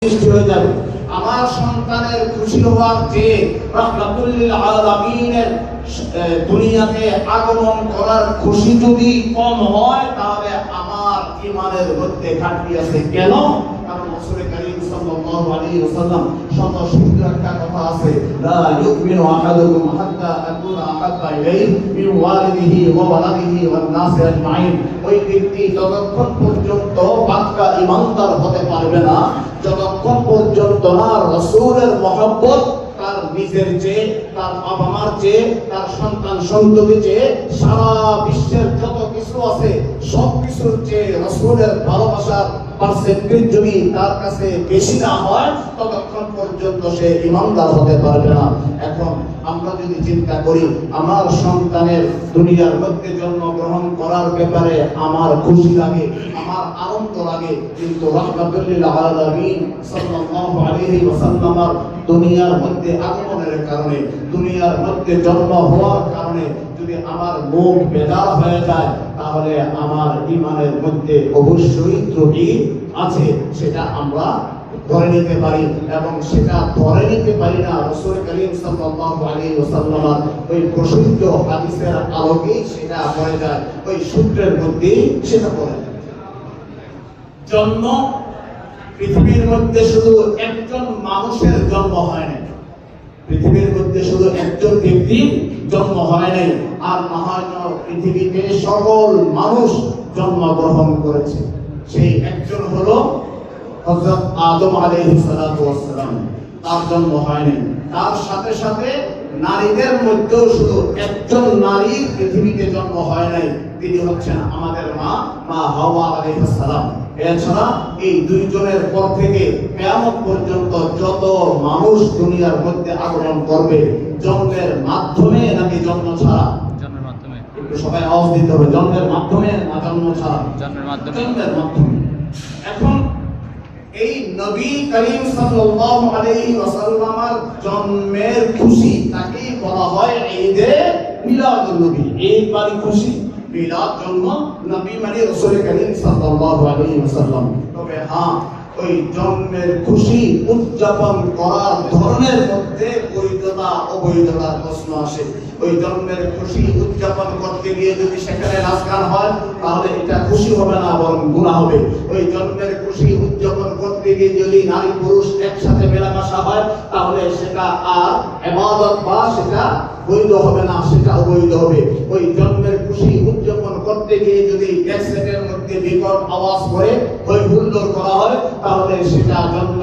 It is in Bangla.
সৃষ্টি হয়ে যাবে। আমার সন্তানের খুশি হওয়ার যে রাহমাতুল লিল আলামিনের দুনিয়াতে আগমন করার খুশি যদি কম হয়, তাহলে আমার ঈমানের মধ্যে ঘাটতি আছে। কেন? কারণ রাসূল কারীম সাল্লাল্লাহু আলাইহি ওয়াসাল্লাম শত সুন্দর একটা কথা আছে, লা ইউমিনু আহাদুকুম হাত্তা আকুনা আহাব্বা ইলাইহি মিন ওয়ালিদিহি ওয়া ওয়ালাদিহি ওয়ান নাসি আজমাইন। ওই ব্যক্তি ততক্ষণ পর্যন্ত পাক্কা ঈমানদার হতে পারবে না যতক্ষণ পর্যন্ত না রাসূলের মহব্বত তার নিজের চেয়ে, তার বাবা মার চেয়ে, তার সন্তান সন্ততি চেয়ে, সারা বিশ্বের যত কিছু আছে সব কিছুর চেয়ে রাসূলের ভালোবাসার পার্সেন্টেজ যদি তার কাছে বেশি না হয়, ততক্ষণ পর্যন্ত সে ঈমানদার হতে পারবে না। এখন আমরা যদি চিন্তা করি, আমার সন্তানের দুনিয়ার মধ্যে জন্মগ্রহণ করার ব্যাপারে আমার খুশি লাগে, আমার আনন্দ লাগে, কিন্তু রাহমাতুল লিল আলামিন সাল্লাল্লাহু আলাইহি ওয়াসাল্লামের দুনিয়ার মধ্যে আগমনের কারণে, দুনিয়ার মধ্যে জন্ম হওয়ার কারণে যদি আমার মুখ বেজার হয়ে যায়, তাহলে আমার ঈমানের মধ্যে অবশ্যই ত্রুটি আছে। সেটা আমরা ধরে নিতে পারি, এবং সেটা ধরে নিতে পারি না রাসূল কারীম সাল্লাল্লাহু আলাইহি ওয়াসাল্লামের ওই প্রসিদ্ধ হাদিসের আলোকেই সেটা পড়ে যায়, ওই সূত্রের মধ্যেই সেটা পড়ে যায়। জন্ম, পৃথিবীর মধ্যে শুধু একজন মানুষের জন্ম হয় না, পৃথিবীর মধ্যে শুধু একজন ব্যক্তির জন্ম হয় নাই, আর না হয় পৃথিবীতে সকল মানুষ জন্মগ্রহণ করেছে। সেই একজন হলো হযরত আদম আলাইহিস সালাতু ওয়াস সালাম, তার জন্ম হয়নি। তার সাথে সাথে নারীদের মধ্যেও শুধু একজন নারী পৃথিবীতে জন্ম হয় নাই, তিনি হচ্ছেন আমাদের মা হাওয়া আলাইহিস সালাম। এছাড়া এই দুইজনের পর থেকে কিয়ামত পর্যন্ত যত মানুষ দুনিয়ার মধ্যে আগমন করবে, জন্মের মাধ্যমে নাকি জন্ম ছাড়া? জন্মের মাধ্যমে। একটু সবাই আওয়াজ দিতে হবে, জন্মের মাধ্যমে না জন্ম ছাড়া? জন্মের মাধ্যমে। জন্মের মাধ্যমে। এখন এই নবী করিম সাল্লাল্লাহু আলাইহি ওয়াসাল্লামের জন্মের খুশি তাকেই বলা হয় ঈদে মিলাদুন নবী। ঈদ মানে খুশি, মিলাদ জন্ম, নবী মানে রাসূল করিম সাল্লাল্লাহু আলাইহি ওয়াসাল্লাম। তবে হ্যাঁ, ওই জন্মের খুশি উদযাপন করার ধরনের মধ্যে বৈধতা অবৈধতার প্রশ্ন আসে। ওই জন্মের খুশি উদযাপন করতে গিয়ে যদি সেখানে নাচ গান হয়, তাহলে এটা খুশি হবে না, বরং গুনাহ হবে। ওই জন্মের খুশি উদযাপন করতে গিয়ে যদি নারী পুরুষ একসাথে মেলামেশা হয়, তাহলে সেটা আর ইবাদত বা সেটা বৈধ হবে না, সেটা অবৈধ হবে। ওই জন্মের খুশি উদযাপন করতে গিয়ে যদি ক্যাসেটের মধ্যে বিকট আওয়াজ করে হই হুল্লোড় করা হয়, তাহলে সেটা জন্মের